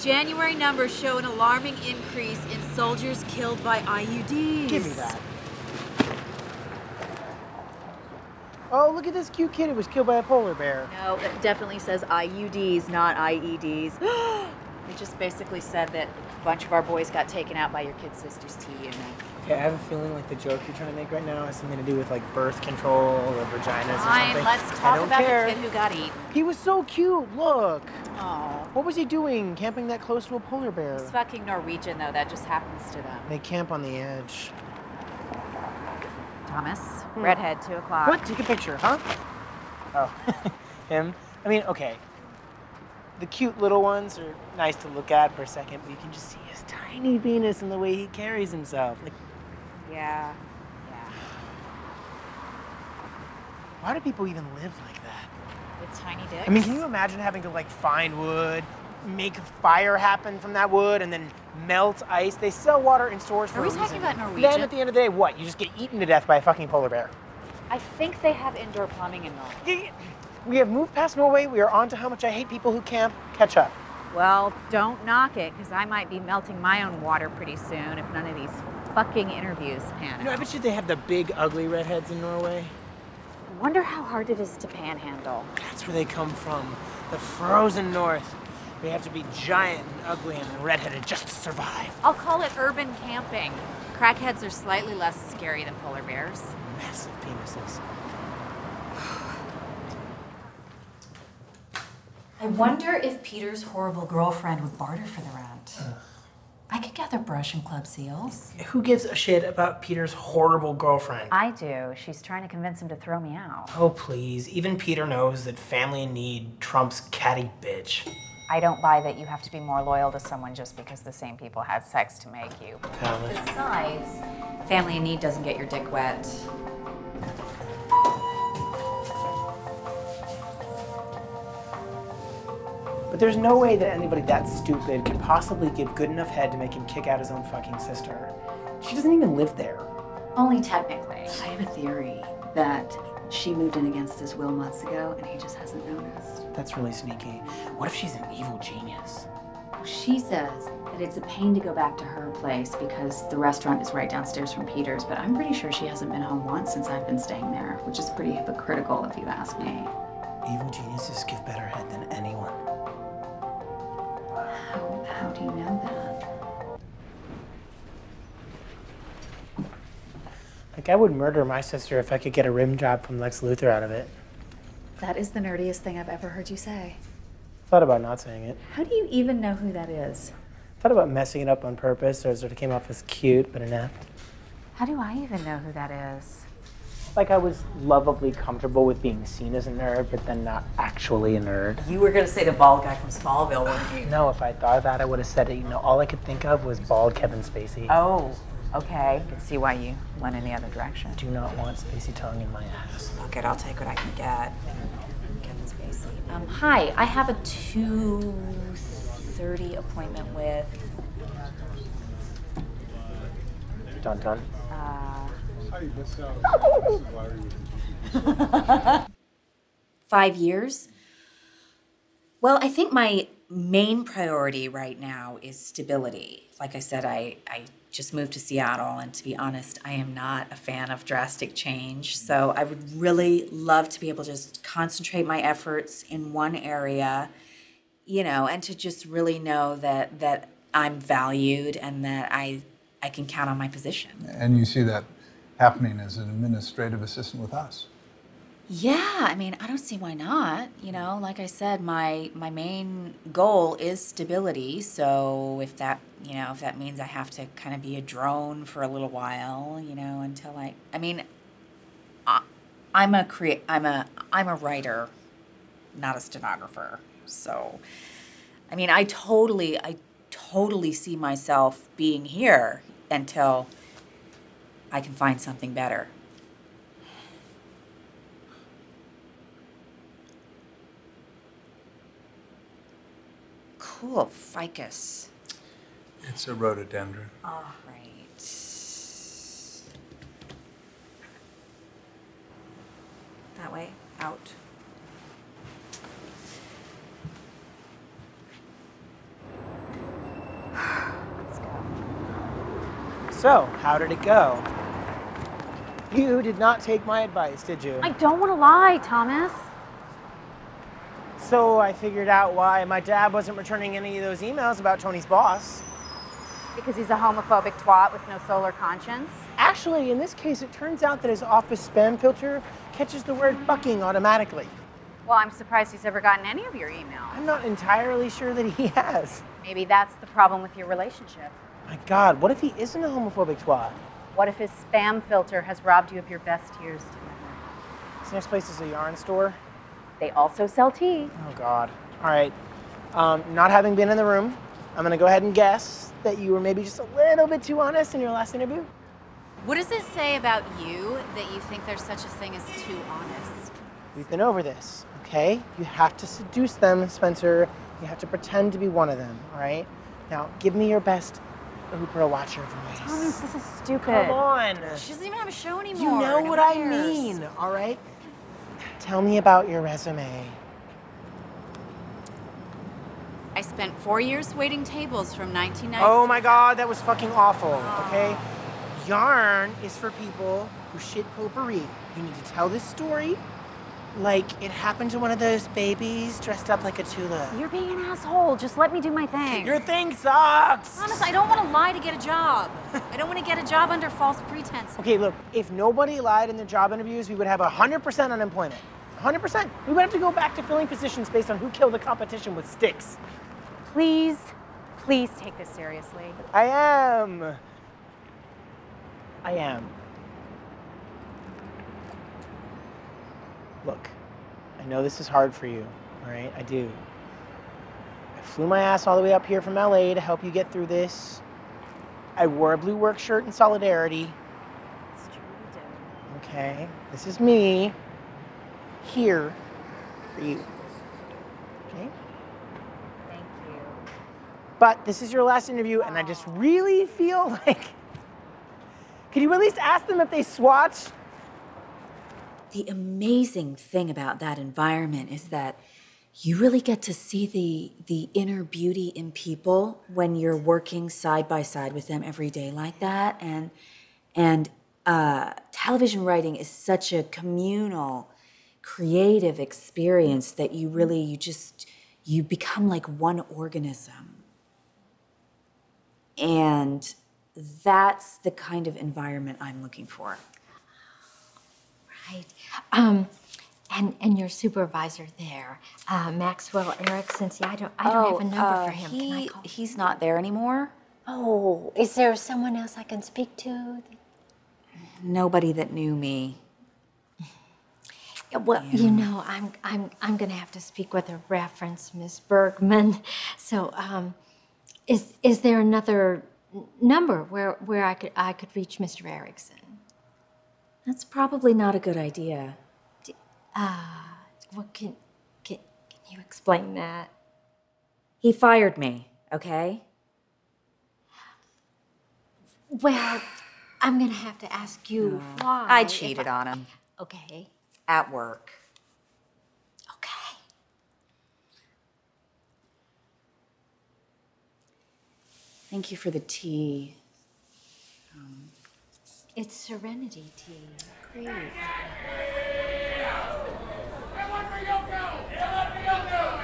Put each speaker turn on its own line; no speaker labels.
January numbers show an alarming increase in soldiers killed by IUDs.
Give me that. Oh, look at this cute kid who was killed by a polar bear.
No, it definitely says IUDs, not IEDs. It just basically said that a bunch of our boys got taken out by your kid sister's tea.
Okay, I have a feeling like the joke you're trying to make right now has something to do with like birth control or vaginas
Fine,
or something.
let's talk about the kid who got eaten.
He was so cute, look.
Oh.
What was he doing, camping that close to a polar bear?
He's fucking Norwegian, though. That just happens to them.
They camp on the edge.
Thomas, redhead, 2 o'clock.
What? Take a picture, huh? Oh, him? I mean, okay. The cute little ones are nice to look at for a second, but you can just see his tiny penis and the way he carries himself. Like,
yeah.
Why do people even live like that?
With tiny dicks?
I mean, can you imagine having to like find wood, make a fire happen from that wood, and then melt ice? They sell water in stores for a reason.
Are we talking about Norwegian?
Then at the end of the day, what? You just get eaten to death by a fucking polar bear.
I think they have indoor plumbing in Norway.
We have moved past Norway. We are on to how much I hate people who camp. Catch up.
Well, don't knock it, because I might be melting my own water pretty soon if none of these fucking interviews pan out.
I bet you they have the big, ugly redheads in Norway.
I wonder how hard it is to panhandle.
That's where they come from. The frozen north. They have to be giant and ugly and redheaded just to survive.
I'll call it urban camping. Crackheads are slightly less scary than polar bears.
Massive penises.
I wonder if Peter's horrible girlfriend would barter for the rent. I could gather brush and club seals.
Who gives a shit about Peter's horrible girlfriend?
I do. She's trying to convince him to throw me out.
Oh, please. Even Peter knows that family in need trumps catty bitch.
I don't buy that you have to be more loyal to someone just because the same people had sex to make you.
Besides, family in need doesn't get your dick wet.
But there's no way that anybody that stupid could possibly give good enough head to make him kick out his own fucking sister. She doesn't even live there.
Only technically. I have a theory that she moved in against his will months ago and he just hasn't noticed.
That's really sneaky. What if she's an evil genius?
She says that it's a pain to go back to her place because the restaurant is right downstairs from Peter's, but I'm pretty sure she hasn't been home once since I've been staying there, which is pretty hypocritical if you ask me.
Evil geniuses give better head than anyone.
How do you know that?
Like, I would murder my sister if I could get a rim job from Lex Luthor out of it.
That is the nerdiest thing I've ever heard you say.
Thought about not saying it.
How do you even know who that is?
Thought about messing it up on purpose, so it sort of came off as cute but inept.
How do I even know who that is?
Like I was lovably comfortable with being seen as a nerd, but then not actually a nerd.
You were gonna say the bald guy from Smallville, weren't you?
No, if I thought of that, I would have said it. You know, all I could think of was bald Kevin Spacey.
Oh, okay. I can see why you went in the other direction.
Do not want Spacey tongue in my ass.
Fuck it, I'll take what I can get. Kevin Spacey. Hi, I have a 2:30 appointment with...
Dun dun.
5 years? Well, I think my main priority right now is stability. Like I said, I just moved to Seattle, and to be honest, I am not a fan of drastic change. So I would really love to be able to just concentrate my efforts in one area, you know, and to just really know that I'm valued and that I can count on my position.
And you see that happening as an administrative assistant with us.
Yeah, I mean, I don't see why not. You know, like I said, my main goal is stability. So if that means I have to kind of be a drone for a little while, you know, until I'm a writer, not a stenographer. So, I mean, I totally see myself being here until I can find something better. Cool, ficus.
It's a rhododendron.
All right. That way, out.
So, how did it go? You did not take my advice, did you?
I don't want to lie, Thomas.
So I figured out why my dad wasn't returning any of those emails about Tony's boss.
Because he's a homophobic twat with no solar conscience?
Actually, in this case, it turns out that his office spam filter catches the word fucking automatically.
Well, I'm surprised he's ever gotten any of your emails.
I'm not entirely sure that he has.
Maybe that's the problem with your relationship.
My God, what if he isn't a homophobic twat?
What if his spam filter has robbed you of your best years together?
This next place is a yarn store.
They also sell tea.
Oh God. All right. Not having been in the room, I'm gonna go ahead and guess that you were maybe just a little bit too honest in your last interview.
What does it say about you that you think there's such a thing as too honest?
We've been over this, okay? You have to seduce them, Spencer. You have to pretend to be one of them, all right? Now, give me your best Oprah Watcher voice.
Thomas, this is stupid.
Come on.
She doesn't even have a show anymore.
You know
No
what
one
I
cares.
mean, all right? Tell me about your resume.
I spent 4 years waiting tables from 1990.
Oh my God, that was fucking awful, okay? Yarn is for people who shit potpourri. You need to tell this story like it happened to one of those babies dressed up like a tulip.
You're being an asshole. Just let me do my thing.
Your thing sucks!
Thomas, I don't want to lie to get a job. I don't want to get a job under false pretense.
Okay, look, if nobody lied in their job interviews, we would have 100% unemployment. 100%. We would have to go back to filling positions based on who killed the competition with sticks.
Please, please take this seriously.
I am. I am. Look, I know this is hard for you, all right? I do. I flew my ass all the way up here from LA to help you get through this. I wore a blue work shirt in solidarity.
It's true you did.
Okay, this is me here for you. Okay?
Thank you.
But this is your last interview, and I just really feel like, could you at least ask them if they swatch?
The amazing thing about that environment is that you really get to see the inner beauty in people when you're working side by side with them every day like that. And television writing is such a communal, creative experience that you become like one organism. And that's the kind of environment I'm looking for.
Right. And your supervisor there, Maxwell Erickson. See, I don't have a number for him. Can I call?
He's not there anymore.
Oh, is there someone else I can speak to?
Nobody that knew me.
Well,
Yeah.
you know, I'm gonna have to speak with a reference, Miss Bergman. So, is there another number where I could reach Mr. Erickson?
That's probably not a good idea.
Well, can you explain that?
He fired me, okay?
Well, I'm gonna have to ask you why.
I cheated on him
Okay.
at work.
Okay.
Thank you for the tea.
It's Serenity Tea.
Great.
Everyone for Yoko! Everyone for Yoko!